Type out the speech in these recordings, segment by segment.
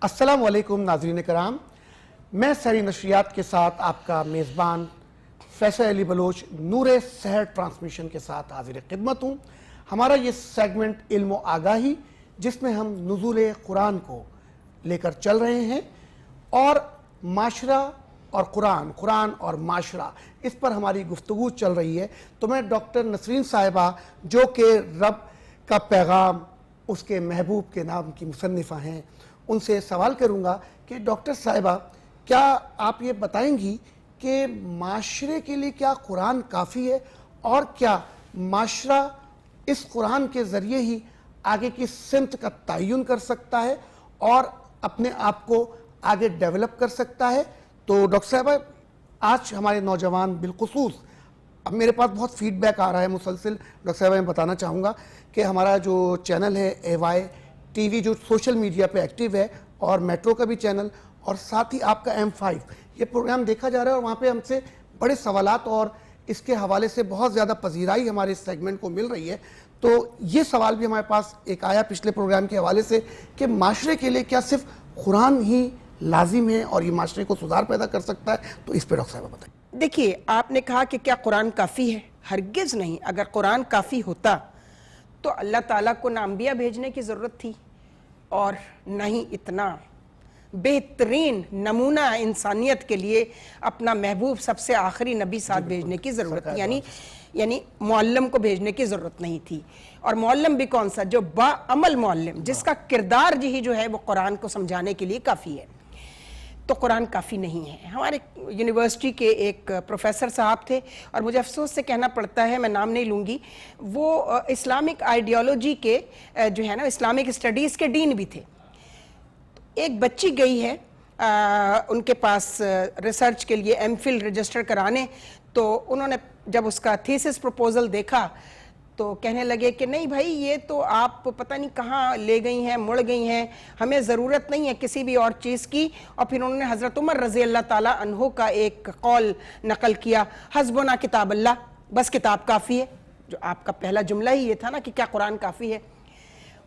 السلام علیکم ناظرین کرام، میں سحری نشریات کے ساتھ آپ کا میزبان فیصل علی بلوچ نور سحر ٹرانسمیشن کے ساتھ حاضر خدمت ہوں۔ ہمارا یہ سیگمنٹ علم و آگاہی، جس میں ہم نزول قرآن کو لے کر چل رہے ہیں اور معاشرہ اور قرآن اور معاشرہ، اس پر ہماری گفتگو چل رہی ہے۔ تو میں ڈاکٹر نسرین صاحبہ، جو کہ رب کا پیغام اس کے محبوب کے نام کی مصنفہ ہیں، ان سے سوال کروں گا کہ ڈاکٹر صاحبہ، کیا آپ یہ بتائیں گی کہ معاشرے کے لیے کیا قرآن کافی ہے، اور کیا معاشرہ اس قرآن کے ذریعے ہی آگے کی سمت کا تعین کر سکتا ہے اور اپنے آپ کو آگے ڈیولپ کر سکتا ہے؟ تو ڈاکٹر صاحبہ، آج ہمارے نوجوان بالخصوص، اب میرے پاس بہت فیڈ بیک آ رہا ہے مسلسل۔ ڈاکٹر صاحبہ، میں بتانا چاہوں گا کہ ہمارا جو چینل ہے AY TV، جو سوشل میڈیا پہ ایکٹیو ہے، اور میٹرو کا بھی چینل، اور ساتھ ہی آپ کا M5، یہ پروگرام دیکھا جا رہا ہے، اور وہاں پہ ہم سے بڑے سوالات اور اس کے حوالے سے بہت زیادہ پذیرائی ہمارے اس سیگمنٹ کو مل رہی ہے۔ تو یہ سوال بھی ہمارے پاس ایک آیا پچھلے پروگرام کے حوالے سے کہ معاشرے کے لیے کیا صرف قرآن ہی لازم ہے اور یہ معاشرے کو سدھار پیدا کر سکتا ہے؟ تو اس پہ ڈاکٹر صاحبہ بتائیں۔ دیکھیے، آپ نے کہا کہ کیا قرآن کافی ہے؟ ہرگز نہیں۔ اگر قرآن کافی ہوتا تو اللہ تعالیٰ کو نہ انبیاء بھیجنے کی ضرورت تھی، اور نہ ہی اتنا بہترین نمونہ انسانیت کے لیے اپنا محبوب سب سے آخری نبی ساتھ بھیجنے کی ضرورت تھی، یعنی معلم کو بھیجنے کی ضرورت نہیں تھی۔ اور معلم بھی کون سا؟ جو با عمل معلم، جس کا کردار جو ہے وہ قرآن کو سمجھانے کے لیے کافی ہے۔ تو قرآن کافی نہیں ہے۔ ہمارے یونیورسٹی کے ایک پروفیسر صاحب تھے، اور مجھے افسوس سے کہنا پڑتا ہے، میں نام نہیں لوں گی، وہ اسلامک آئیڈیالوجی کے جو ہے نا اسلامک اسٹڈیز کے ڈین بھی تھے۔ ایک بچی گئی ہے ان کے پاس ریسرچ کے لیے M.Phil رجسٹر کرانے، تو انہوں نے جب اس کا تھیسس پروپوزل دیکھا تو کہنے لگے کہ نہیں بھائی، یہ تو آپ پتہ نہیں کہاں لے گئی ہیں، مڑ گئی ہیں، ہمیں ضرورت نہیں ہے کسی بھی اور چیز کی۔ اور پھر انہوں نے حضرت عمر رضی اللہ تعالیٰ عنہ کا ایک قول نقل کیا، حسبنا کتاب اللہ، بس کتاب کافی ہے۔ جو آپ کا پہلا جملہ ہی یہ تھا نا کہ کیا قرآن کافی ہے،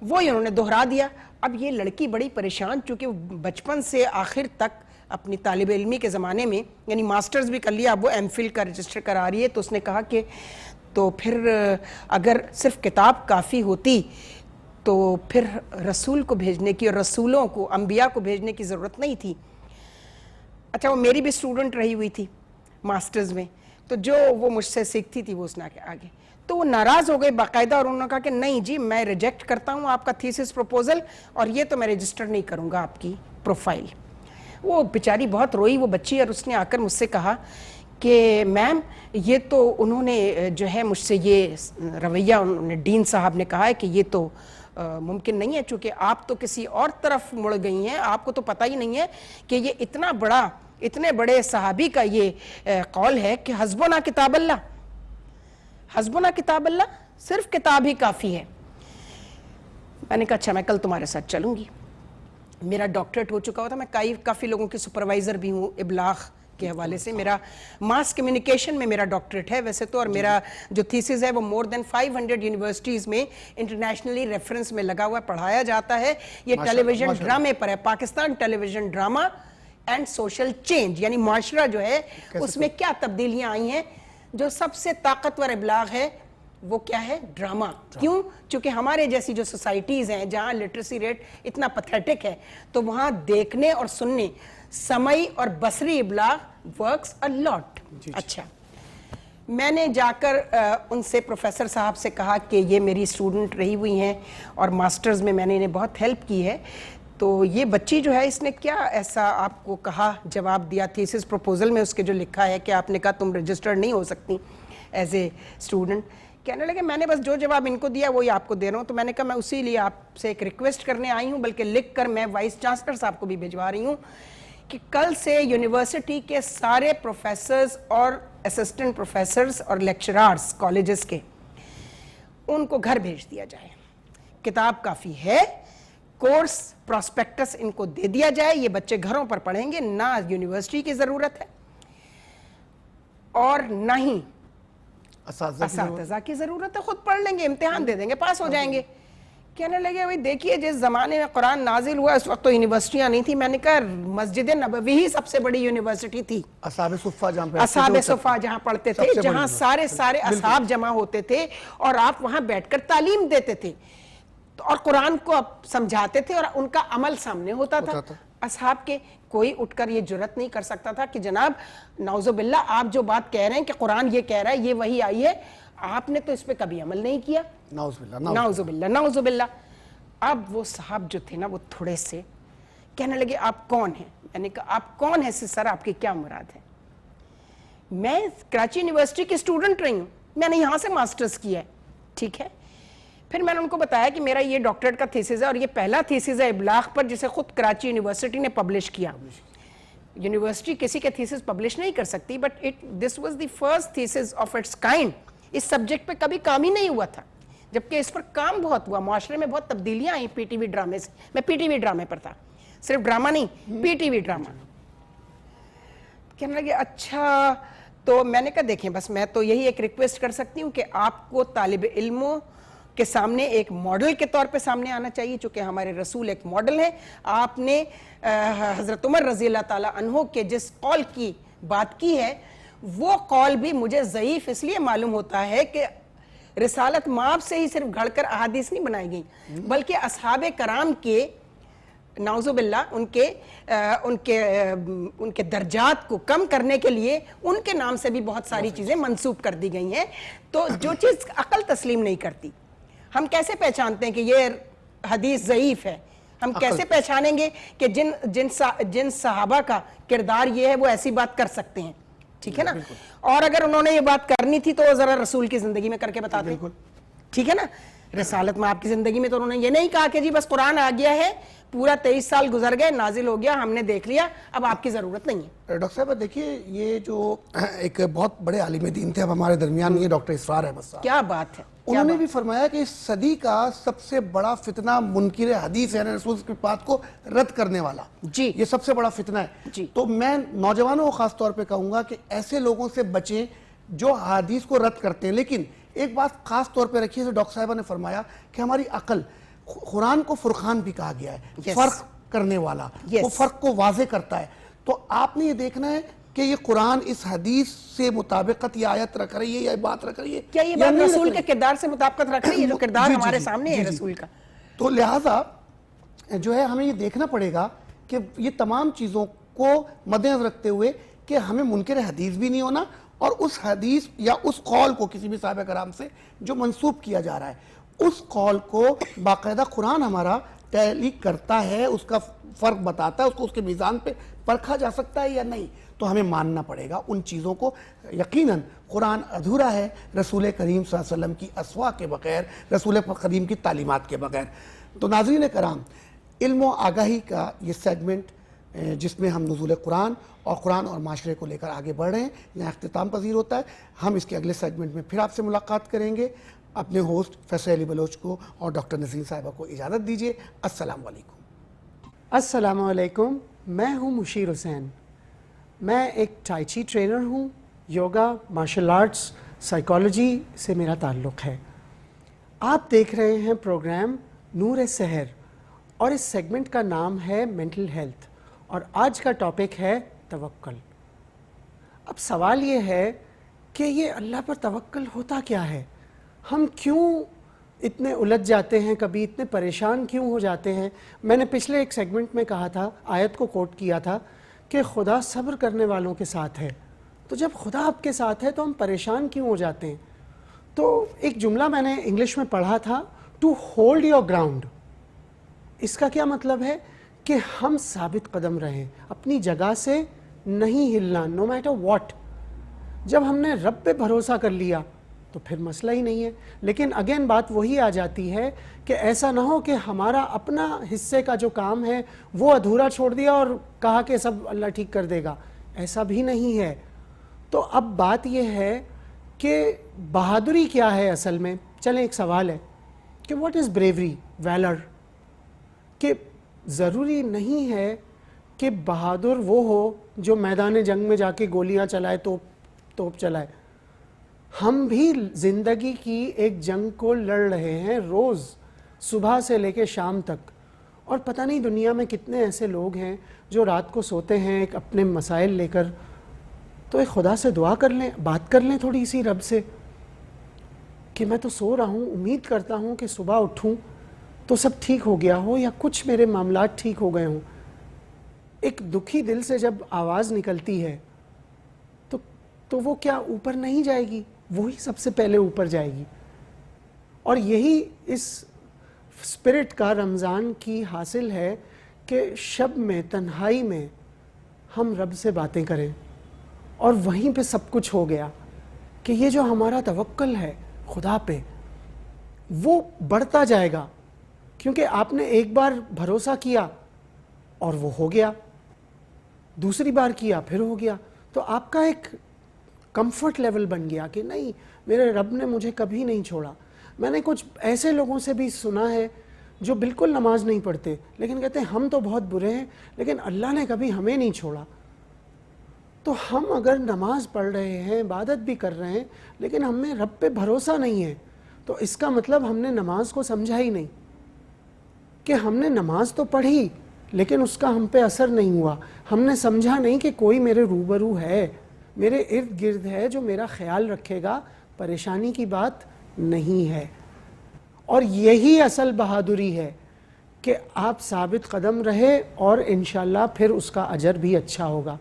وہی انہوں نے دہرا دیا۔ اب یہ لڑکی بڑی پریشان، چونکہ بچپن سے آخر تک اپنی طالب علمی کے زمانے میں، یعنی ماسٹرز بھی کر لیا، اب وہ M.Phil کا رجسٹر کرا رہی ہے، تو اس نے کہا کہ تو پھر اگر صرف کتاب کافی ہوتی تو پھر رسول کو بھیجنے کی اور رسولوں کو، انبیاء کو بھیجنے کی ضرورت نہیں تھی۔ اچھا، وہ میری بھی اسٹوڈنٹ رہی ہوئی تھی ماسٹرز میں، تو جو وہ مجھ سے سیکھتی تھی وہ اس نے آگے، تو وہ ناراض ہو گئی باقاعدہ، اور انہوں نے کہا کہ نہیں جی، میں ریجیکٹ کرتا ہوں آپ کا تھیسس پروپوزل، اور یہ تو میں رجسٹر نہیں کروں گا آپ کی پروفائل۔ وہ بیچاری بہت روئی وہ بچی، اور اس نے آ کر مجھ سے کہا کہ میم، یہ تو انہوں نے جو ہے مجھ سے یہ رویہ، انہوں نے ڈین صاحب نے کہا ہے کہ یہ تو ممکن نہیں ہے، چونکہ آپ تو کسی اور طرف مڑ گئی ہیں، آپ کو تو پتہ ہی نہیں ہے کہ یہ اتنے بڑے صحابی کا یہ قول ہے کہ حسبنا کتاب اللہ، حسبنا کتاب اللہ، صرف کتاب ہی کافی ہے۔ میں نے کہا اچھا، میں کل تمہارے ساتھ چلوں گی۔ میرا ڈاکٹریٹ ہو چکا ہوا تھا، میں کافی لوگوں کی سپروائزر بھی ہوں ابلاغ کے حوالے سے، میرا ماس کمیونیکیشن میں میرا ڈاکٹریٹ ہے ویسے تو، اور میرا جو تھیسس ہے وہ مور دین 500 یونیورسٹیز میں انٹرنیشنلی ریفرنس میں لگا ہوا ہے، پڑھایا جاتا ہے۔ یہ ٹیلی ویژن ڈرامے پر ہے، Pakistan television drama and social change, یعنی معاشرہ جو ہے اس میں کیا تبدیلیاں آئی ہیں۔ جو سب سے طاقتور ابلاغ ہے وہ کیا ہے؟ ڈراما۔ کیوں؟ چونکہ ہمارے جیسی جو سوسائٹیز ہیں جہاں لٹریسی ریٹ اتنا پتھیٹک ہے، تو وہاں دیکھنے اور سننے، سمعی اور بصری ابلاغ ورکس اے لاٹ۔ اچھا، میں نے جا کر ان سے پروفیسر صاحب سے کہا کہ یہ میری اسٹوڈنٹ رہی ہوئی ہیں، اور ماسٹرز میں نے انہیں بہت ہیلپ کی ہے، تو یہ بچی جو ہے اس نے کیا ایسا آپ کو کہا، جواب دیا تھیسس پروپوزل میں اس کے جو لکھا ہے کہ آپ نے کہا تم رجسٹرڈ نہیں ہو سکتی ایز اے اسٹوڈنٹ؟ کہنے لگے میں نے بس جو جواب ان کو دیا وہی آپ کو دے رہا ہوں۔ تو میں نے کہا میں اسی لیے آپ سے ایک ریکویسٹ کرنے آئی ہوں، بلکہ لکھ کر میں وائس چانسلر صاحب کو بھی بھجوا رہی ہوں کہ کل سے یونیورسٹی کے سارے پروفیسرز اور اسسٹنٹ پروفیسرز اور لیکچرارز کالجز کے، ان کو گھر بھیج دیا جائے، کتاب کافی ہے، کورس پراسپیکٹس ان کو دے دیا جائے، یہ بچے گھروں پر پڑھیں گے، نہ یونیورسٹی کی ضرورت ہے اور نہ ہی اساتذہ کی ضرورت ہے، خود پڑھ لیں گے، امتحان دے دیں گے، پاس ہو جائیں گے۔ کہنے لگے بھائی دیکھیے جس زمانے میں قرآن نازل ہوا اس وقت تو یونیورسٹیاں نہیں تھی. میں نے کہا مسجد نبوی ہی سب سے بڑی یونیورسٹی تھی. اصحاب صفہ جہاں پہ اصحاب صفہ جہاں پڑھتے تھے, جہاں سارے اصحاب جمع ہوتے تھے اور آپ وہاں بیٹھ کر تعلیم دیتے تھے اور قرآن کو سمجھاتے تھے اور ان کا عمل سامنے ہوتا تھا اصحاب کے. کوئی اٹھ کر یہ جرت نہیں کر سکتا تھا کہ جناب نعوذ باللہ آپ جو بات کہہ رہے ہیں کہ قرآن یہ کہہ رہا ہے, یہ وہی آئی ہے, آپ نے تو اس پہ کبھی عمل نہیں کیا. نعوذ باللہ نعوذ باللہ نعوذ باللہ. اب وہ صاحب جو تھے نا وہ تھوڑے سے کہنے لگے آپ کون ہیں؟ میں نے کہا آپ کون ہیں سر, آپ کی کیا مراد ہے؟ میں کراچی یونیورسٹی کی اسٹوڈنٹ رہی ہوں, میں نے یہاں سے ماسٹرز کیا ہے, ٹھیک ہے. پھر میں نے ان کو بتایا کہ میرا یہ ڈاکٹریٹ کا تھیسس ہے اور یہ پہلا تھیسس ہے ابلاغ پر جسے خود کراچی یونیورسٹی نے پبلش کیا. یونیورسٹی کسی کے تھیسس پبلش نہیں کر سکتی, but this was the first thesis of its kind. اس سبجیکٹ پہ کبھی کام ہی نہیں ہوا تھا, جبکہ اس پر کام بہت ہوا. معاشرے میں بہت تبدیلیاں آئیں پی ٹی وی ڈرامے سے. میں پی ٹی وی ڈرامے پر تھا, صرف ڈرامہ نہیں, پی ٹی وی ڈرامہ. کہنے لگے اچھا, تو میں نے کہا دیکھیں بس میں تو یہی ایک ریکویسٹ کر سکتی ہوں کہ آپ کو طالب علموں کے سامنے ایک ماڈل کے طور پہ سامنے آنا چاہیے, چونکہ ہمارے رسول ایک ماڈل ہے. آپ نے حضرت عمر رضی اللہ تعالیٰ عنہ کے جس قول کی بات کی ہے وہ قول بھی مجھے ضعیف اس لیے معلوم ہوتا ہے کہ رسالت مآب سے ہی صرف گھڑ کر احادیث نہیں بنائی گئی, بلکہ اصحاب کرام کے نعوذ باللہ ان کے درجات کو کم کرنے کے لیے ان کے نام سے بھی بہت ساری چیزیں منسوب کر دی گئی ہیں. تو جو چیز عقل تسلیم نہیں کرتی, ہم کیسے پہچانتے ہیں کہ یہ حدیث ضعیف ہے؟ ہم کیسے پہچانیں گے کہ جن صحابہ کا کردار یہ ہے وہ ایسی بات کر سکتے ہیں, ٹھیک ہے نا. اور اگر انہوں نے یہ بات کرنی تھی تو وہ ذرا رسول کی زندگی میں کر کے بتاتے, ٹھیک ہے نا. رسالت میں آپ کی زندگی میں تو انہوں نے یہ نہیں کہا کہ جی بس قرآن آ گیا ہے, پورا 23 سال گزر گئے, نازل ہو گیا, ہم نے دیکھ لیا, اب آپ کی ضرورت نہیں ہے. ڈاکٹر صاحب دیکھیے یہ جو ایک بہت بڑے عالم دین تھے اب ہمارے درمیان, یہ ڈاکٹر اسرار احمد صاحب, کیا بات ہے. انہوں نے بھی فرمایا کہ اس صدی کا سب سے بڑا فتنہ منکر حدیث ہے, رسول کی بات کو رد کرنے والا, جی یہ سب سے بڑا فتنہ ہے. جی. تو میں نوجوانوں کو خاص طور پہ کہوں گا کہ ایسے لوگوں سے بچیں جو حدیث کو رد کرتے ہیں. لیکن ایک بات خاص طور پہ رکھیے, ڈاکٹر صاحبہ نے فرمایا کہ ہماری عقل, قرآن کو فرقان بھی کہا گیا ہے, فرق کرنے والا, وہ فرق کو واضح کرتا ہے. تو آپ نے یہ دیکھنا ہے کہ یہ قرآن اس حدیث سے مطابقت یہ آیت رکھ رہی ہے یا بات رکھ رہی ہے, کیا یہ بات رسول کے کردار سے مطابقت رکھ رہی ہے, جو کردار ہمارے سامنے ہے رسول کا. تو لہٰذا جو ہے ہمیں یہ دیکھنا پڑے گا کہ یہ تمام چیزوں کو مد نظر رکھتے ہوئے کہ ہمیں منکر حدیث بھی نہیں ہونا, اور اس حدیث یا اس قول کو کسی بھی صحابہ کرام سے جو منسوب کیا جا رہا ہے اس قول کو باقاعدہ قرآن ہمارا تعلیق کرتا ہے, اس کا فرق بتاتا ہے, اس کو اس کے میزان پہ پرکھا جا سکتا ہے یا نہیں, تو ہمیں ماننا پڑے گا ان چیزوں کو. یقیناً قرآن ادھورا ہے رسول کریم صلی اللہ علیہ وسلم کی اسوا کے بغیر, رسول کریم کی تعلیمات کے بغیر. تو ناظرین کرام, علم و آگاہی کا یہ سیگمنٹ جس میں ہم نزول قرآن اور قرآن اور معاشرے کو لے کر آگے بڑھ رہے ہیں, یہاں اختتام پذیر ہوتا ہے. ہم اس کے اگلے سیگمنٹ میں پھر آپ سے ملاقات کریں گے. اپنے ہوسٹ فیصل علی بلوچ کو اور ڈاکٹر نسرین صاحبہ کو اجازت دیجیے. السلام علیکم. السلام علیکم, میں ہوں مشیر حسین. میں ایک ٹائی چی ٹرینر ہوں. یوگا, مارشل آرٹس, سائیکالوجی سے میرا تعلق ہے. آپ دیکھ رہے ہیں پروگرام نور سحر اور اس سیگمنٹ کا نام ہے مینٹل ہیلتھ, اور آج کا ٹاپک ہے توکل. اب سوال یہ ہے کہ یہ اللہ پر توکل ہوتا کیا ہے؟ ہم کیوں اتنے الجھ جاتے ہیں, کبھی اتنے پریشان کیوں ہو جاتے ہیں؟ میں نے پچھلے ایک سیگمنٹ میں کہا تھا, آیت کو کوٹ کیا تھا کہ خدا صبر کرنے والوں کے ساتھ ہے. تو جب خدا آپ کے ساتھ ہے تو ہم پریشان کیوں ہو جاتے ہیں؟ تو ایک جملہ میں نے انگلش میں پڑھا تھا, ٹو ہولڈ یور گراؤنڈ. اس کا کیا مطلب ہے؟ کہ ہم ثابت قدم رہیں, اپنی جگہ سے نہیں ہلنا, نو میٹر واٹ. جب ہم نے رب پہ بھروسہ کر لیا تو پھر مسئلہ ہی نہیں ہے. لیکن اگین بات وہی آ جاتی ہے کہ ایسا نہ ہو کہ ہمارا اپنا حصے کا جو کام ہے وہ ادھورا چھوڑ دیا اور کہا کہ سب اللہ ٹھیک کر دے گا. ایسا بھی نہیں ہے. تو اب بات یہ ہے کہ بہادری کیا ہے اصل میں. چلیں ایک سوال ہے کہ واٹ از بریوری, ویلر. کہ ضروری نہیں ہے کہ بہادر وہ ہو جو میدان جنگ میں جا کے گولیاں چلائے, توپ چلائے. ہم بھی زندگی کی ایک جنگ کو لڑ رہے ہیں روز. صبح سے لے کے شام تک. اور پتہ نہیں دنیا میں کتنے ایسے لوگ ہیں جو رات کو سوتے ہیں ایک اپنے مسائل لے کر. تو ایک خدا سے دعا کر لیں, بات کر لیں تھوڑی سی رب سے کہ میں تو سو رہا ہوں, امید کرتا ہوں کہ صبح اٹھوں تو سب ٹھیک ہو گیا ہو یا کچھ میرے معاملات ٹھیک ہو گئے ہوں. ایک دکھی دل سے جب آواز نکلتی ہے تو وہ کیا اوپر نہیں جائے گی؟ وہی سب سے پہلے اوپر جائے گی. اور یہی اس اسپرٹ کا رمضان کی حاصل ہے کہ شب میں تنہائی میں ہم رب سے باتیں کریں. اور وہیں پہ سب کچھ ہو گیا کہ یہ جو ہمارا توکل ہے خدا پہ وہ بڑھتا جائے گا, کیونکہ آپ نے ایک بار بھروسہ کیا اور وہ ہو گیا, دوسری بار کیا پھر ہو گیا, تو آپ کا ایک کمفرٹ لیول بن گیا کہ نہیں, میرے رب نے مجھے کبھی نہیں چھوڑا. میں نے کچھ ایسے لوگوں سے بھی سنا ہے جو بالکل نماز نہیں پڑھتے لیکن کہتے ہیں ہم تو بہت برے ہیں لیکن اللہ نے کبھی ہمیں نہیں چھوڑا. تو ہم اگر نماز پڑھ رہے ہیں, عبادت بھی کر رہے ہیں, لیکن ہمیں رب پہ بھروسہ نہیں ہے, تو اس کا مطلب ہم نے نماز کو سمجھا ہی نہیں. کہ ہم نے نماز تو پڑھی لیکن اس کا ہم پہ اثر نہیں ہوا. ہم نے سمجھا نہیں کہ کوئی میرے روبرو ہے, میرے ارد گرد ہے جو میرا خیال رکھے گا, پریشانی کی بات نہیں ہے. اور یہی اصل بہادری ہے کہ آپ ثابت قدم رہے اور انشاءاللہ پھر اس کا اجر بھی اچھا ہوگا.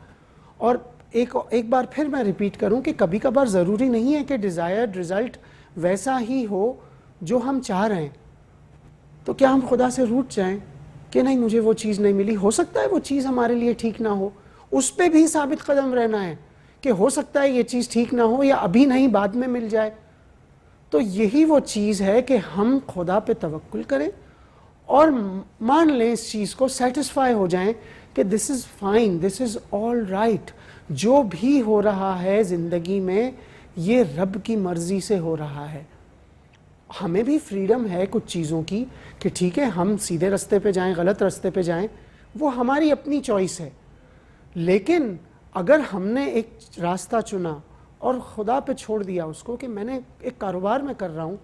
اور ایک بار پھر میں ریپیٹ کروں کہ کبھی کبھار ضروری نہیں ہے کہ ڈیزائرڈ رزلٹ ویسا ہی ہو جو ہم چاہ رہے ہیں. تو کیا ہم خدا سے روٹھ جائیں کہ نہیں مجھے وہ چیز نہیں ملی؟ ہو سکتا ہے وہ چیز ہمارے لیے ٹھیک نہ ہو, اس پہ بھی ثابت قدم رہنا ہے کہ ہو سکتا ہے یہ چیز ٹھیک نہ ہو یا ابھی نہیں بعد میں مل جائے. تو یہی وہ چیز ہے کہ ہم خدا پہ توکل کریں اور مان لیں اس چیز کو, سیٹسفائی ہو جائیں کہ دس is fine, this is all right, جو بھی ہو رہا ہے زندگی میں یہ رب کی مرضی سے ہو رہا ہے. ہمیں بھی فریڈم ہے کچھ چیزوں کی کہ ٹھیک ہے ہم سیدھے رستے پہ جائیں, غلط رستے پہ جائیں, وہ ہماری اپنی چوائس ہے. لیکن اگر ہم نے ایک راستہ چنا اور خدا پہ چھوڑ دیا اس کو کہ میں نے ایک کاروبار میں کر رہا ہوں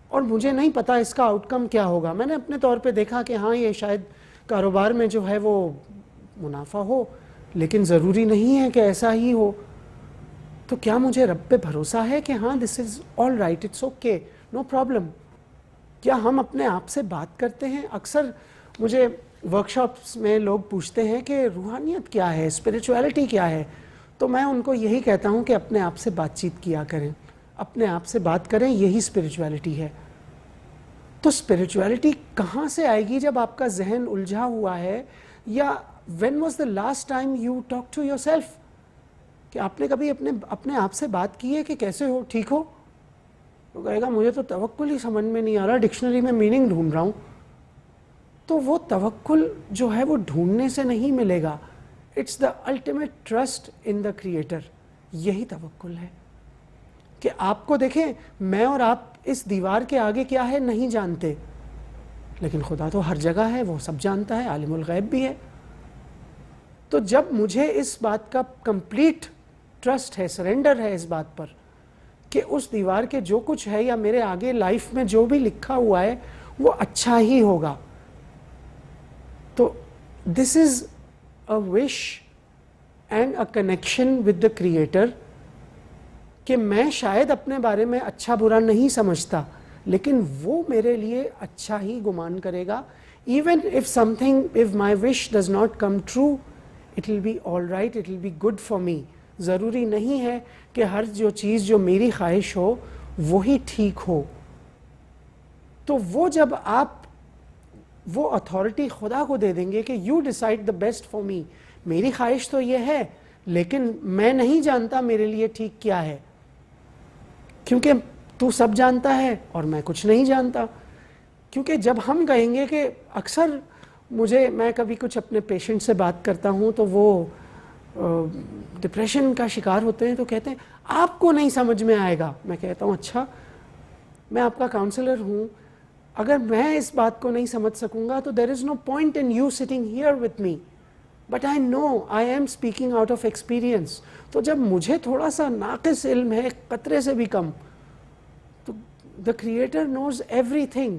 اور مجھے نہیں پتا اس کا آؤٹ کم کیا ہوگا, میں نے اپنے طور پہ دیکھا کہ ہاں یہ شاید کاروبار میں جو ہے وہ منافع ہو لیکن ضروری نہیں ہے کہ ایسا ہی ہو, تو کیا مجھے رب پہ بھروسہ ہے کہ ہاں this is all right, it's okay, no problem. کیا ہم اپنے آپ سے بات کرتے ہیں؟ اکثر مجھے ورکشاپس میں لوگ پوچھتے ہیں کہ روحانیت کیا ہے, اسپریچویلٹی کیا ہے, تو میں ان کو یہی کہتا ہوں کہ اپنے آپ سے بات چیت کیا کریں, اپنے آپ سے بات کریں, یہی اسپریچویلٹی ہے. تو اسپریچویلٹی کہاں سے آئے گی جب آپ کا ذہن الجھا ہوا ہے؟ یا when was the last time you talked to yourself, کہ آپ نے کبھی اپنے آپ سے بات کی ہے کہ کیسے ہو, ٹھیک ہو؟ تو کہے گا مجھے تو توکل ہی سمجھ میں نہیں آ رہا, ڈکشنری میں میننگ ڈھونڈ رہا ہوں. تو وہ توکل جو ہے وہ ڈھونڈنے سے نہیں ملے گا, it's the ultimate trust in the creator. یہی توکل ہے کہ آپ کو دیکھیں, میں اور آپ اس دیوار کے آگے کیا ہے نہیں جانتے, لیکن خدا تو ہر جگہ ہے, وہ سب جانتا ہے, عالم الغیب بھی ہے. تو جب مجھے اس بات کا کمپلیٹ ٹرسٹ ہے, سرنڈر ہے اس بات پر کہ اس دیوار کے جو کچھ ہے یا میرے آگے لائف میں جو بھی لکھا ہوا ہے وہ اچھا ہی ہوگا, تو this is a wish and a connection with the creator کہ میں شاید اپنے بارے میں اچھا برا نہیں سمجھتا لیکن وہ میرے لیے اچھا ہی گمان کرے گا. Even if something, if my wish does not come true, it will be all right, it will be good for me. ضروری نہیں ہے کہ ہر جو چیز جو میری خواہش ہو وہی ٹھیک ہو. تو وہ جب آپ وہ اتھارٹی خدا کو دے دیں گے کہ you decide the best for me, میری خواہش تو یہ ہے لیکن میں نہیں جانتا میرے لیے ٹھیک کیا ہے, کیونکہ تو سب جانتا ہے اور میں کچھ نہیں جانتا. کیونکہ جب ہم کہیں گے کہ اکثر میں کبھی کچھ اپنے پیشنٹ سے بات کرتا ہوں تو وہ ڈپریشن کا شکار ہوتے ہیں تو کہتے ہیں آپ کو نہیں سمجھ میں آئے گا. میں کہتا ہوں اچھا, میں آپ کا کاؤنسلر ہوں, اگر میں اس بات کو نہیں سمجھ سکوں گا تو there is no point in you sitting here with me, but I know I am speaking out of experience. تو جب مجھے تھوڑا سا ناقص علم ہے, قطرے سے بھی کم, تو the creator knows everything.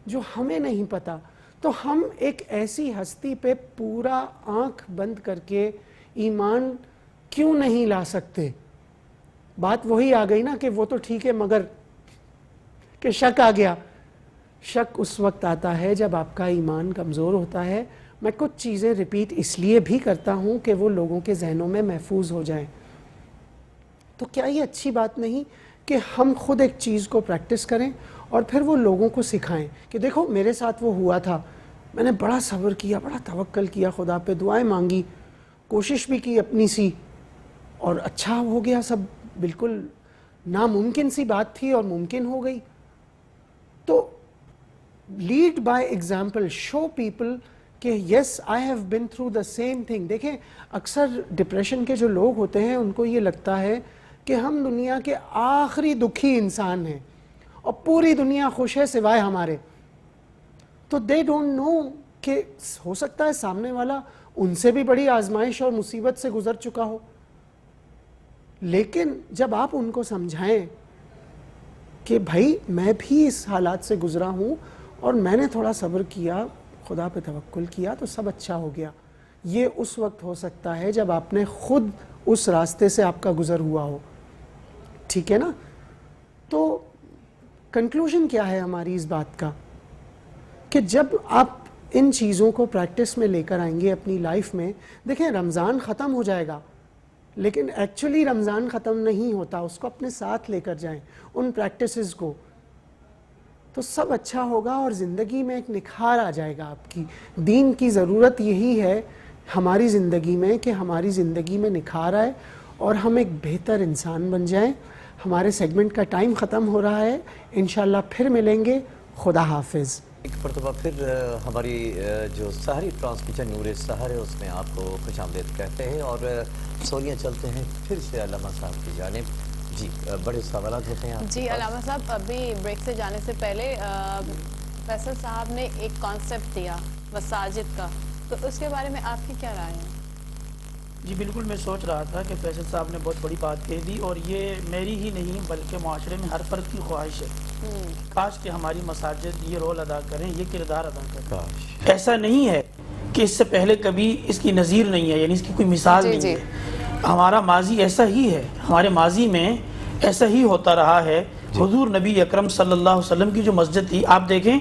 جو ہمیں نہیں پتا. تو ہم ایک ایسی ہستی پہ پورا آنکھ بند کر کے ایمان کیوں نہیں لا سکتے؟ بات وہی آ گئی نا کہ وہ تو ٹھیک ہے مگر کہ شک آ گیا. شک اس وقت آتا ہے جب آپ کا ایمان کمزور ہوتا ہے. میں کچھ چیزیں ریپیٹ اس لیے بھی کرتا ہوں کہ وہ لوگوں کے ذہنوں میں محفوظ ہو جائیں. تو کیا یہ اچھی بات نہیں کہ ہم خود ایک چیز کو پریکٹس کریں اور پھر وہ لوگوں کو سکھائیں کہ دیکھو میرے ساتھ وہ ہوا تھا, میں نے بڑا صبر کیا, بڑا توکل کیا, خدا پہ دعائیں مانگی, کوشش بھی کی اپنی سی, اور اچھا ہو گیا سب. بالکل ناممکن سی بات تھی اور ممکن ہو گئی. تو lead by example, show people کہ yes I have been through the same thing. دیکھیں اکثر ڈپریشن کے جو لوگ ہوتے ہیں ان کو یہ لگتا ہے کہ ہم دنیا کے آخری دکھی انسان ہیں اور پوری دنیا خوش ہے سوائے ہمارے. تو دے ڈونٹ نو کہ ہو سکتا ہے سامنے والا ان سے بھی بڑی آزمائش اور مصیبت سے گزر چکا ہو. لیکن جب آپ ان کو سمجھائیں کہ بھائی میں بھی اس حالات سے گزرا ہوں اور میں نے تھوڑا صبر کیا, خدا پہ توکل کیا, تو سب اچھا ہو گیا. یہ اس وقت ہو سکتا ہے جب آپ نے خود اس راستے سے آپ کا گزر ہوا ہو. ٹھیک ہے نا؟ تو کنکلوژن کیا ہے ہماری اس بات کا کہ جب آپ ان چیزوں کو پریکٹس میں لے کر آئیں گے اپنی لائف میں. دیکھیں رمضان ختم ہو جائے گا لیکن ایکچولی رمضان ختم نہیں ہوتا, اس کو اپنے ساتھ لے کر جائیں ان پریکٹسز کو, تو سب اچھا ہوگا اور زندگی میں ایک نکھار آ جائے گا آپ کی. دین کی ضرورت یہی ہے ہماری زندگی میں کہ ہماری زندگی میں نکھار آئے اور ہم ایک بہتر انسان بن جائیں. ہمارے سیگمنٹ کا ٹائم ختم ہو رہا ہے, انشاءاللہ پھر ملیں گے. خدا حافظ. ایک مرتبہ پھر ہماری جو سحری ٹرانسمیشن نور سحر ہے اس میں آپ کو خوش آمدید کہتے ہیں اور سوریاں چلتے ہیں پھر سے علامہ صاحب کی جانب. جی بڑے سوالات ہوتے ہیں آپ جی علامہ صاحب, ابھی بریک سے جانے سے پہلے فیصل صاحب نے ایک کانسیپٹ دیا مساجد کا, تو اس کے بارے میں آپ کی کیا رائے ہے؟ جی بالکل, میں سوچ رہا تھا کہ فیصل صاحب نے بہت بڑی بات کہہ دی اور یہ میری ہی نہیں بلکہ معاشرے میں ہر فرد کی خواہش ہے. کاش کہ ہماری مساجد یہ رول ادا کریں, یہ کردار ادا کریں. ایسا نہیں ہے کہ اس سے پہلے کبھی اس کی نظیر نہیں ہے, یعنی اس کی کوئی مثال نہیں ہے. ہمارا ماضی ایسا ہی ہے, ہمارے ماضی میں ایسا ہی ہوتا رہا ہے. حضور نبی اکرم صلی اللہ علیہ وسلم کی جو مسجد تھی, آپ دیکھیں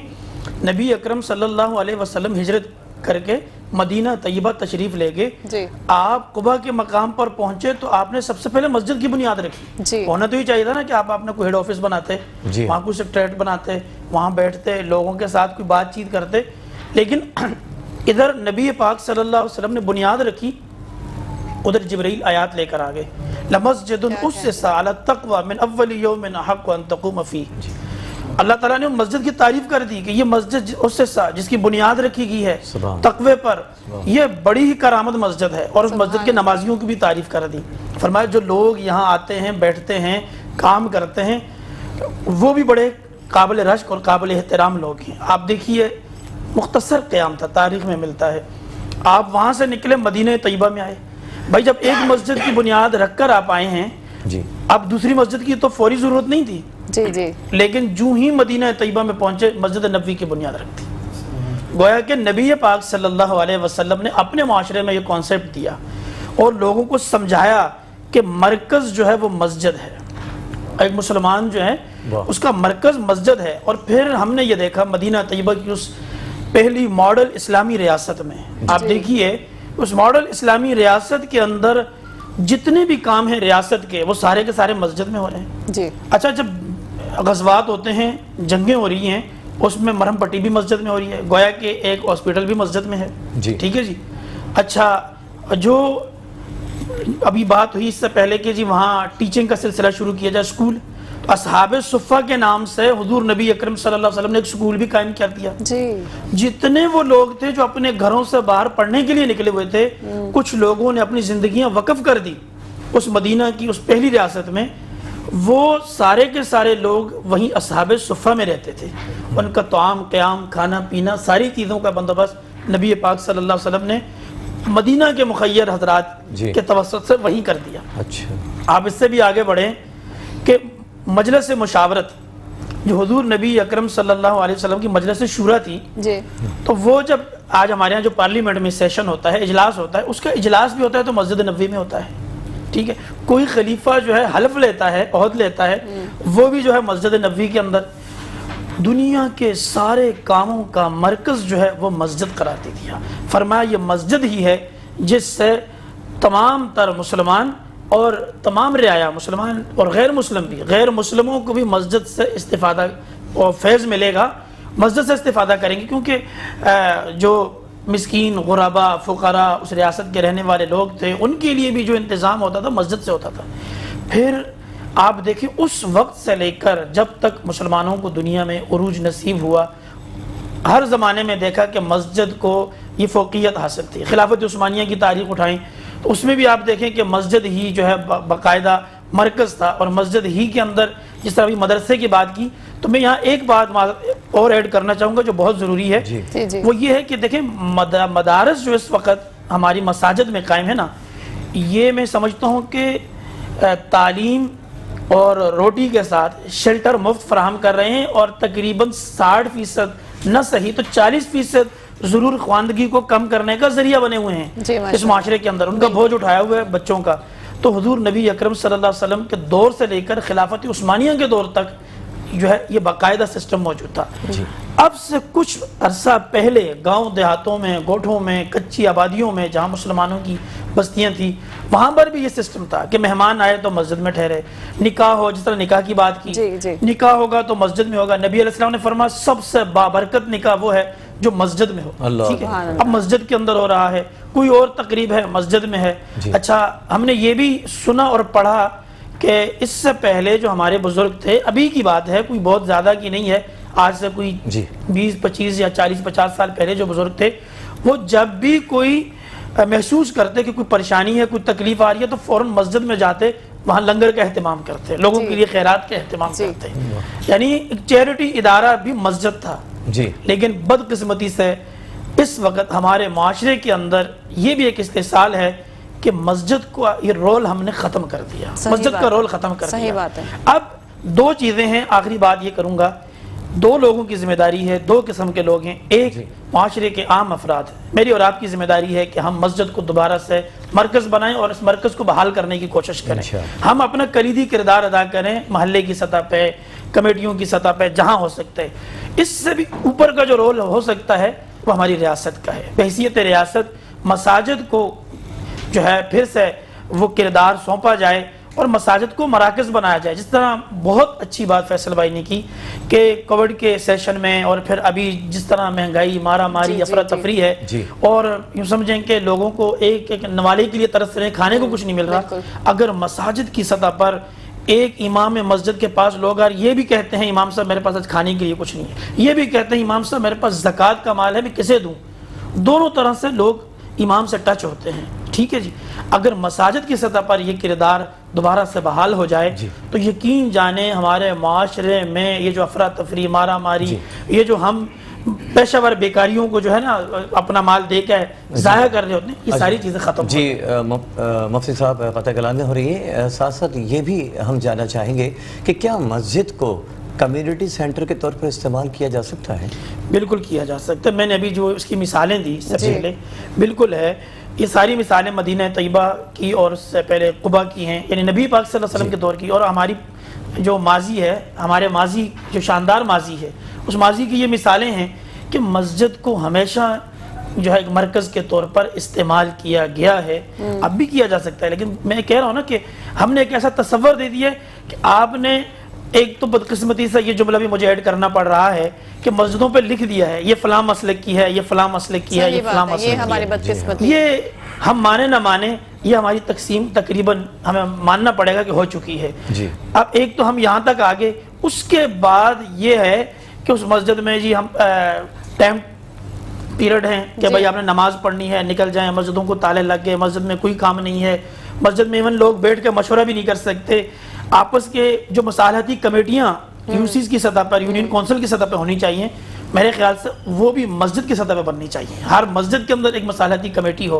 نبی اکرم صلی اللہ علیہ وسلم ہجرت کر کے مدینہ طیبہ تشریف لے گئے. آپ قبا کے مقام پر پہنچے تو آپ نے سب سے پہلے مسجد کی بنیاد رکھی. ہونا تو ہی چاہیے تھا نا کہ آپ اپنا کوئی ہیڈ آفس بناتے, وہاں کوئی سیکریٹریٹ بناتے, وہاں بیٹھتے, لوگوں کے ساتھ کوئی بات چیت کرتے. لیکن ادھر نبی پاک صلی اللہ علیہ وسلم نے بنیاد رکھی, ادھر جبرائیل آیات لے کر آگے. لمسجد اسس علی التقوی من اول یوم احق ان تقوم فیہ. اللہ تعالیٰ نے مسجد کی تعریف کر دی کہ یہ مسجد اسس جس کی بنیاد رکھی گئی ہے تقوی پر, یہ بڑی ہی کرامت مسجد ہے. اور اس مسجد کے نمازیوں کی بھی تعریف کر دی. فرمایا جو لوگ یہاں آتے ہیں, بیٹھتے ہیں, کام کرتے ہیں, وہ بھی بڑے قابل رشک اور قابل احترام لوگ ہیں. آپ دیکھیے مختصر قیام تھا, تاریخ میں ملتا ہے. آپ وہاں سے نکلے مدینہ طیبہ میں آئے. بھائی جب ایک مسجد کی بنیاد رکھ کر آپ آئے ہیں, اب دوسری مسجد کی تو فوری ضرورت نہیں تھی. لیکن جو ہی مدینہ طیبہ میں پہنچے مسجد نبوی کی بنیاد رکھ دی. گویا کہ نبی پاک صلی اللہ علیہ وسلم نے اپنے معاشرے میں یہ کانسیپٹ دیا اور لوگوں کو سمجھایا کہ مرکز جو ہے وہ مسجد ہے. ایک مسلمان جو ہے اس کا مرکز مسجد ہے. اور پھر ہم نے یہ دیکھا مدینہ طیبہ کی اس پہلی ماڈل اسلامی ریاست میں, آپ دیکھیے اس ماڈل اسلامی ریاست کے اندر جتنے بھی کام ہیں ریاست کے, وہ سارے کے سارے مسجد میں ہو رہے ہیں. اچھا, جب غزوات ہوتے ہیں, جنگیں ہو رہی ہیں, اس میں مرہم پٹی بھی مسجد میں ہو رہی ہے. گویا کہ ایک ہاسپٹل بھی مسجد میں ہے. ٹھیک ہے جی. اچھا, جو ابھی بات ہوئی اس سے پہلے کہ جی وہاں ٹیچنگ کا سلسلہ شروع کیا جائے, اسکول, تو اصحاب صفہ کے نام سے حضور نبی اکرم صلی اللہ علیہ وسلم نے ایک اسکول بھی قائم کر دیا. جتنے وہ لوگ تھے جو اپنے گھروں سے باہر پڑھنے کے لیے نکلے ہوئے تھے, کچھ لوگوں نے اپنی زندگیاں وقف کر دی اس مدینہ کی اس پہلی ریاست میں. وہ سارے کے سارے لوگ وہیں اصحاب صفہ میں رہتے تھے. ان کا طعام, قیام, کھانا پینا, ساری چیزوں کا بندوبست نبی پاک صلی اللہ علیہ وسلم نے مدینہ کے مخیر حضرات کے توسط سے وہیں کر دیا. آپ اس سے بھی آگے بڑھیں کہ مجلس مشاورت, جو حضور نبی اکرم صلی اللہ علیہ وسلم کی مجلس شورا تھی، جی تو وہ جب آج ہمارے ہاں جو پارلیمنٹ میں سیشن ہوتا ہے، اجلاس ہوتا ہے، اس کا اجلاس بھی ہوتا ہے تو مسجد نبوی میں ہوتا ہے، ٹھیک ہے. کوئی خلیفہ جو ہے حلف لیتا ہے، عہد لیتا ہے، وہ بھی جو ہے مسجد نبوی کے اندر. دنیا کے سارے کاموں کا مرکز جو ہے وہ مسجد قرار دے دیا. فرمایا یہ مسجد ہی ہے جس سے تمام تر مسلمان اور تمام رعایا، مسلمان اور غیر مسلم بھی، غیر مسلموں کو بھی مسجد سے استفادہ اور فیض ملے گا، مسجد سے استفادہ کریں گے. کیونکہ جو مسکین، غربا، فقراء اس ریاست کے رہنے والے لوگ تھے، ان کے لیے بھی جو انتظام ہوتا تھا مسجد سے ہوتا تھا. پھر آپ دیکھیں اس وقت سے لے کر جب تک مسلمانوں کو دنیا میں عروج نصیب ہوا، ہر زمانے میں دیکھا کہ مسجد کو یہ فوقیت حاصل تھی. خلافت عثمانیہ کی تاریخ اٹھائیں تو اس میں بھی آپ دیکھیں کہ مسجد ہی جو ہے باقاعدہ مرکز تھا، اور مسجد ہی کے اندر جس طرح بھی مدرسے کی بات کی، تو میں یہاں ایک بات اور ایڈ کرنا چاہوں گا جو بہت ضروری ہے. وہ یہ ہے کہ دیکھیں مدارس جو اس وقت ہماری مساجد میں قائم ہے نا، یہ میں سمجھتا ہوں کہ تعلیم اور روٹی کے ساتھ شیلٹر مفت فراہم کر رہے ہیں، اور تقریباً 60% نہ صحیح تو 40% ضرور خواندگی کو کم کرنے کا ذریعہ بنے ہوئے ہیں اس معاشرے کے اندر. ان کا بوجھ اٹھایا ہوا ہے بچوں کا. تو حضور نبی اکرم صلی اللہ علیہ وسلم کے دور سے لے کر خلافت عثمانیہ کے دور تک جو ہے یہ باقاعدہ سسٹم موجود تھا. اب سے کچھ عرصہ پہلے گاؤں دیہاتوں میں، گوٹھوں میں، کچی آبادیوں میں جہاں مسلمانوں کی بستیاں تھیں، وہاں پر بھی یہ سسٹم تھا کہ مہمان آئے تو مسجد میں ٹھہرے. نکاح ہو، جس طرح نکاح کی بات کی، نکاح ہوگا تو مسجد میں ہوگا. نبی علیہ السلام نے فرمایا سب سے بابرکت نکاح وہ ہے جو مسجد میں ہو. ٹھیک ہے، اب مسجد کے اندر ہو رہا ہے، کوئی اور تقریب ہے مسجد میں ہے. اچھا، ہم نے یہ بھی سنا اور پڑھا کہ اس سے پہلے جو ہمارے بزرگ تھے، ابھی کی بات ہے، کوئی بہت زیادہ کی نہیں ہے، آج سے کوئی 20-25 یا 40-50 سال پہلے جو بزرگ تھے، وہ جب بھی کوئی محسوس کرتے کہ کوئی پریشانی ہے، کوئی تکلیف آ رہی ہے، تو فوراً مسجد میں جاتے، وہاں لنگر کا اہتمام کرتے، لوگوں کے لیے خیرات کا اہتمام کرتے. یعنی ایک چیریٹی ادارہ بھی مسجد تھا. لیکن بدقسمتی سے اس وقت ہمارے معاشرے کے اندر یہ بھی ایک استحصال ہے کہ مسجد کو یہ رول ہم نے ختم کر دیا، مسجد کا رول ختم کر دیا. اب دو چیزیں ہیں، آخری بات یہ کروں گا، دو لوگوں کی ذمہ داری ہے، دو قسم کے لوگ ہیں. ایک معاشرے کے عام افراد. میری اور آپ کی ذمہ داری ہے کہ ہم مسجد کو دوبارہ سے مرکز بنائیں اور اس مرکز کو بحال کرنے کی کوشش کریں. ہم اپنا کلیدی کردار ادا کریں محلے کی سطح پہ، کمیٹیوں کی سطح پہ، جہاں ہو سکتا ہے. اس سے بھی اوپر کا جو رول ہو سکتا ہے وہ ہماری ریاست کا ہے. بحیثیت ریاست مساجد کو جو ہے پھر سے وہ کردار سونپا جائے اور مساجد کو مراکز بنایا جائے. جس طرح بہت اچھی بات فیصل بھائی نے کی کہ کووڈ کے سیشن میں، اور پھر ابھی جس طرح مہنگائی، مارا ماری، افراتفری ہے، اور یوں سمجھیں کہ لوگوں کو ایک نوالے کے لیے ترس رہے ہیں، کھانے کو کچھ نہیں مل رہا. اگر مساجد کی سطح پر ایک امام مسجد کے پاس لوگ یہ بھی کہتے ہیں امام صاحب میرے پاس آج کھانے کے لیے کچھ نہیں ہے، یہ بھی کہتے ہیں امام صاحب میرے پاس زکوٰۃ کا مال ہے، میں کسے دوں، دونوں طرح سے لوگ امام سے ٹچ ہوتے ہیں. ٹھیک ہے جی، اگر مساجد کی سطح پر یہ کردار دوبارہ سے بحال ہو جائے تو یقین جانے ہمارے معاشرے میں یہ جو افراتفری، مارا ماری، یہ جو ہم پیشہ ور بیکاریوں کو جو ہے نا اپنا مال دے کے ضائع کر رہے ہوتے ہیں، یہ ساری چیزیں ختم ہو جائیں. مفتی صاحب قطع کلامی ہو رہی ہے. ساتھ ساتھ یہ بھی ہم جاننا چاہیں گے کہ کیا مسجد کو کمیونٹی سینٹر کے طور پر استعمال کیا جا سکتا ہے؟ بالکل کیا جا سکتا ہے. میں نے ابھی جو اس کی مثالیں دی اس سے پہلے، بالکل ہے. یہ ساری مثالیں مدینہ طیبہ کی اور اس سے پہلے قبا کی ہیں، یعنی نبی پاک صلی اللہ علیہ وسلم کے دور کی، اور ہماری جو ماضی ہے، ہمارے ماضی جو شاندار ماضی ہے، اس ماضی کی یہ مثالیں ہیں کہ مسجد کو ہمیشہ جو ہے ایک مرکز کے طور پر استعمال کیا گیا ہے، اب بھی کیا جا سکتا ہے. لیکن میں کہہ رہا ہوں نا کہ ہم نے ایک ایسا تصور دے دیا کہ آپ نے ایک تو بدقسمتی سے یہ جملہ بھی مجھے ایڈ کرنا پڑ رہا ہے کہ مسجدوں پہ لکھ دیا ہے یہ فلاں مسلک کی ہے، یہ فلاں مسلک کی ہے، یہ فلاں مسلک کی ہے. یہ ہم مانے نہ مانے، یہ ہماری تقسیم تقریباً ہمیں ماننا پڑے گا کہ ہو چکی ہے. اب ایک تو ہم یہاں تک آگے، اس کے بعد یہ ہے کہ اس مسجد میں جی ہم ٹائم پیریڈ ہیں کہ بھائی آپ نے نماز پڑھنی ہے، نکل جائیں. مسجدوں کو تالے لگ گئے، مسجد میں کوئی کام نہیں ہے، مسجد میں ایون لوگ بیٹھ کے مشورہ بھی نہیں کر سکتے. آپس کے جو مصالحتی کمیٹیاں یوسیز کی سطح پر، یونین کونسل کی سطح پہ ہونی چاہیے، میرے خیال سے وہ بھی مسجد کی سطح پہ بننی چاہیے. ہر مسجد کے اندر ایک مصالحتی کمیٹی ہو.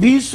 20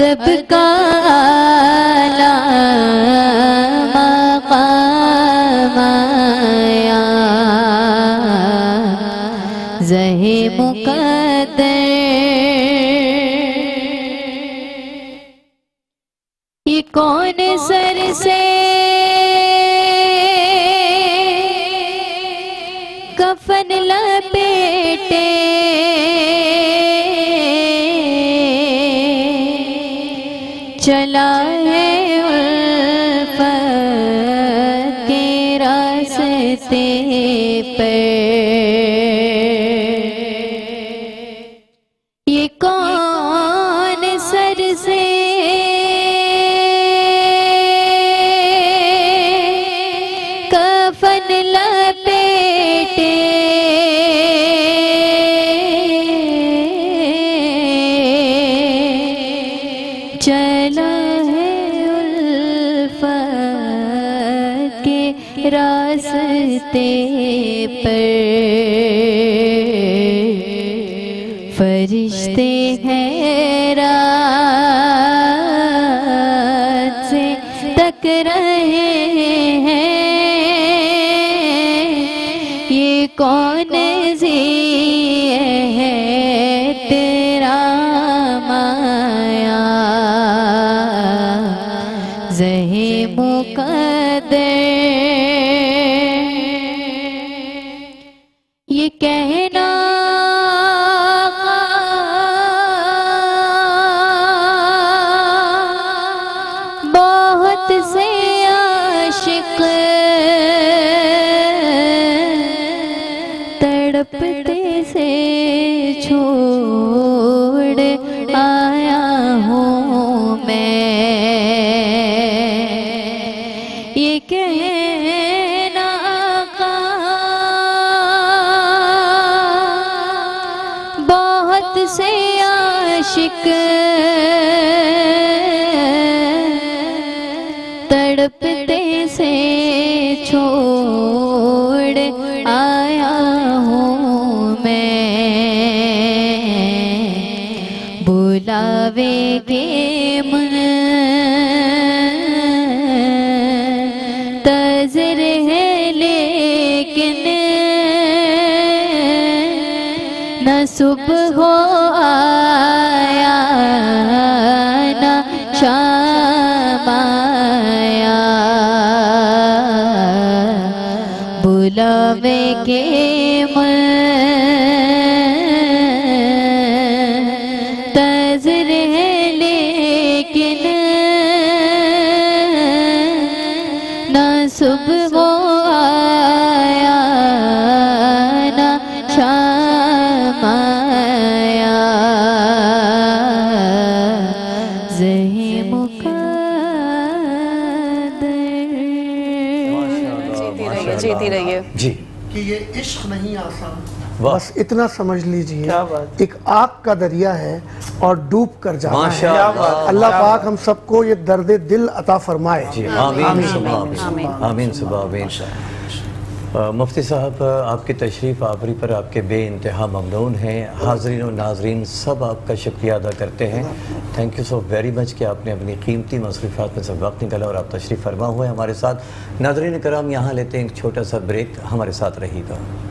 ادب کا اعلیٰ مقام آیا زہِ مقدر یہ کون سر سے کفن لپیٹے چلا ہے الفت کے راستے پر یہ کون سر سے کفن لپیٹے چلا ہے الفت کے راستے پر فرشتے حیرات سے تک رہے ہیں یہ کون ذی احترام آیا زہِ مقدر یہ کہنا بہت سے عاشق تڑپتے سے چھوڑ آیا ہوں میں یہ کہنا آقا بہت سے عاشق تڑپتے سے چھوڑ آیا ہوں میں بلاوے گے منتظر ہے لیکن نہ صبح ہو آیا نہ شام آیا بلاوے کے منتظر ہے لیکن نہ صبح ہو آیا نہ شام آیا زہِ جیتی رہیے جی کہ یہ عشق نہیں آسان، واہ بس اتنا سمجھ لیجئے کیا بات۔ ایک آگ کا دریا ہے اور ڈوب کر جانا ہے۔ ماشاءاللہ اللہ پاک ہم سب کو یہ درد دل عطا فرمائے۔ جی آمین صبح آمین آمین صبح آمین مفتی صاحب آپ کی تشریف آوری پر آپ کے بے انتہا ممنون ہیں، حاضرین و ناظرین سب آپ کا شکریہ ادا کرتے ہیں۔ Thank you so very much کہ آپ نے اپنی قیمتی مصروفیات میں سے وقت نکالا اور آپ تشریف فرما ہوئے ہمارے ساتھ۔ ناظرین کرام یہاں لیتے ہیں ایک چھوٹا سا بریک، ہمارے ساتھ رہیے گا۔